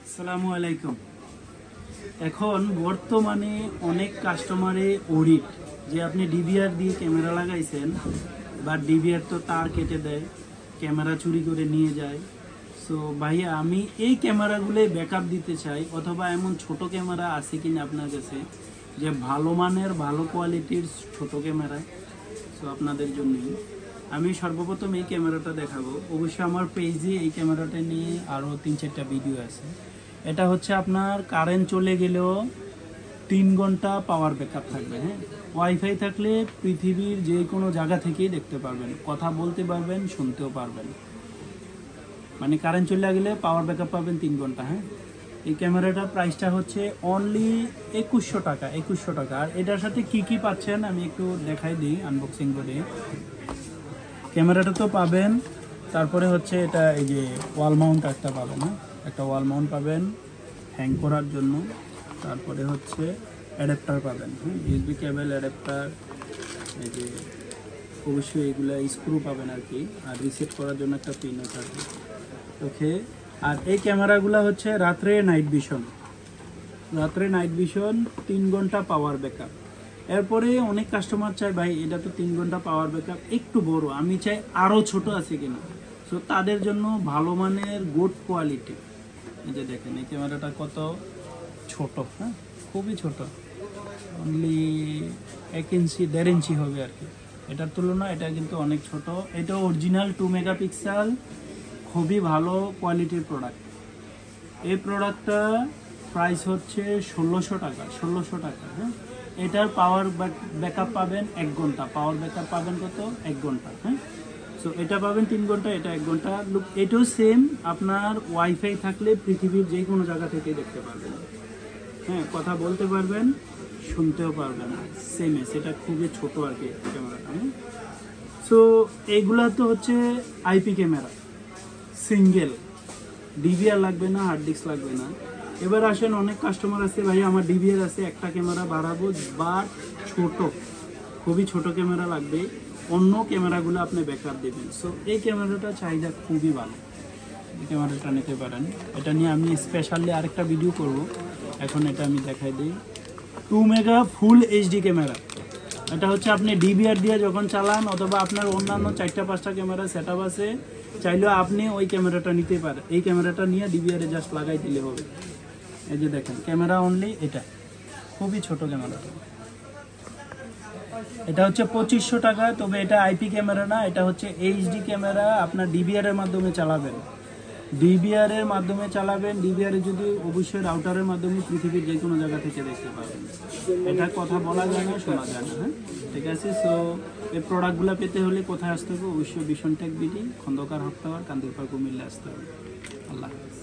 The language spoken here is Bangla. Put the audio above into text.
আসসালামু আলাইকুম। এখন বর্তমানে অনেক কাস্টমারে অডিট যে আপনি ডিভিআর দিয়ে ক্যামেরা লাগাইছেন, বাট ডিভিআর তো তার কেটে দেয়, ক্যামেরা চুরি করে নিয়ে যায়। সো ভাইয়া আমি এই ক্যামেরাগুলো ব্যাকআপ দিতে চাই, অথবা এমন ছোট ক্যামেরা আছে কিনা আপনার কাছে যে ভালো মানের ভালো কোয়ালিটির ছোট ক্যামেরা। সো আপনাদের জন্যই আমি সর্বপ্রথম এই ক্যামেরাটা দেখাবো। অবশ্যই আমার পেজে এই ক্যামেরাটা নিয়ে আরও 3-4টা ভিডিও আছে। এটা হচ্ছে আপনার কারেন্ট চলে গেলেও 3 ঘন্টা পাওয়ার ব্যাকআপ থাকবে। হ্যাঁ, ওয়াইফাই থাকলে পৃথিবীর যে কোনো জায়গা থেকেই দেখতে পারবেন, কথা বলতে পারবেন, শুনতেও পারবেন। মানে কারেন্ট চলে গেলে পাওয়ার ব্যাকআপ পাবেন 3 ঘন্টা। হ্যাঁ, এই ক্যামেরাটার প্রাইসটা হচ্ছে অনলি 2100 টাকা। 2100 টাকা। আর এটার সাথে কি কি পাচ্ছেন আমি একটু দেখাই দিই আনবক্সিং করে। ক্যামেরাটা তো পাবেন, তারপরে হচ্ছে এটা এই যে ওয়াল মাউন্ট একটা পাবেন। হ্যাঁ, একটা ওয়াল মাউন্ট পাবেন হ্যাং করার জন্য। তারপরে হচ্ছে অ্যাডাপ্টার পাবেন, ইউএসবি কেবল অ্যাডাপ্টার, এই যে অবশ্যই এগুলো স্ক্রু পাবেন আর কি। আর রিসেট করার জন্য একটা পিনও থাকবে। ওকে, আর এই ক্যামেরাগুলো হচ্ছে রাত্রে নাইট ভিশন। 3 ঘন্টা পাওয়ার ব্যাকআপ। এরপরে অনেক কাস্টমার চায় ভাই এটা তো 3 ঘন্টা পাওয়ার ব্যাকআপ, একটু বড়, আমি চাই আরও ছোট আছে কিনা। সো তাদের জন্য ভালো মানের গুড কোয়ালিটি, এই যে দেখেন এই ক্যামেরাটা কত ছোট। হ্যাঁ, খুবই ছোট, অনলি 1 ইঞ্চি 1.5 ইঞ্চি হবে আর কি। এটার তুলনায় এটা কিন্তু অনেক ছোট। এটা অরিজিনাল 2 মেগাপিক্সেল, খুবই ভালো কোয়ালিটির প্রোডাক্ট। এই প্রোডাক্টটা প্রাইস হচ্ছে 1600 টাকা। 1600 টাকা। হ্যাঁ, এটার পাওয়ার ব্যাকআপ পাবেন 1 ঘন্টা। পাওয়ার ব্যাকআপ পাবেন কত? 1 ঘন্টা। হ্যাঁ, সো এটা পাবেন 3 ঘন্টা, এটা 1 ঘন্টা। লুক, এটাও সেম, আপনার ওয়াইফাই থাকলে পৃথিবীর যে কোনো জায়গা থেকে দেখতে পারবেন। হ্যাঁ, কথা বলতে পারবেন, শুনতেও পারবেন। সেম, সেটা খুবই ছোট আর কি ক্যামেরাটা। সো এইগুলা তো হচ্ছে আইপি ক্যামেরা, সিঙ্গেল, ডিভিআর লাগবে না, হার্ড ডিস্ক লাগবে না। এবার আসেন, অনেক কাস্টমার আছে ভাই আমার ডিভিআর আছে, একটা ক্যামেরা বাড়াবো, বাট ছোট, খুবই ছোট ক্যামেরা লাগবে, অন্য ক্যামেরাগুলো আপনি ব্যাকআপ দেবেন। সো এই ক্যামেরাটা চাহিদা খুবই ভালো, এই ক্যামেরাটা নিতে পারেন। এটা নিয়ে আমি স্পেশালি আরেকটা ভিডিও করব, এখন এটা আমি দেখাই দিই। 2 মেগা ফুল এইচডি ক্যামেরা। এটা হচ্ছে আপনি ডিভিআর দিয়ে যখন চালান, অথবা আপনার অন্যান্য 4-5টা ক্যামেরা সেট আপ আছে, চাইলেও আপনি ওই ক্যামেরাটা নিতে পারেন। এই ক্যামেরাটা নিয়ে ডিভিআরে জাস্ট লাগাই দিলে হবে। এই যে দেখেন ক্যামেরা অনলি, এটা খুবই ছোট ক্যামেরাটা। এটা হচ্ছে 2500 টাকা। তবে এটা আইপি ক্যামেরা না, এটা হচ্ছে এইচডি ক্যামেরা। আপনার ডিভিআর এর মাধ্যমে চালাবেন, ডিভিআর এর মাধ্যমে চালাবেন। ডিভিআর এ যদি অবশ্যই রাউটারের মাধ্যমে পৃথিবীর যে কোনো জায়গা থেকে দেখতে পাবেন। এটা কথা বলা যায় না, শোনা যায় না। হ্যাঁ, ঠিক আছে। সো এই প্রোডাক্টগুলো পেতে হলে কোথায় আসতে হবে? অবশ্যই ভিশন টেক বিডি, খন্দকার হক টাওয়ার, কান্দিরপাড়, কুমিল্লা আসতে হবে। আল্লাহ হাফেজ।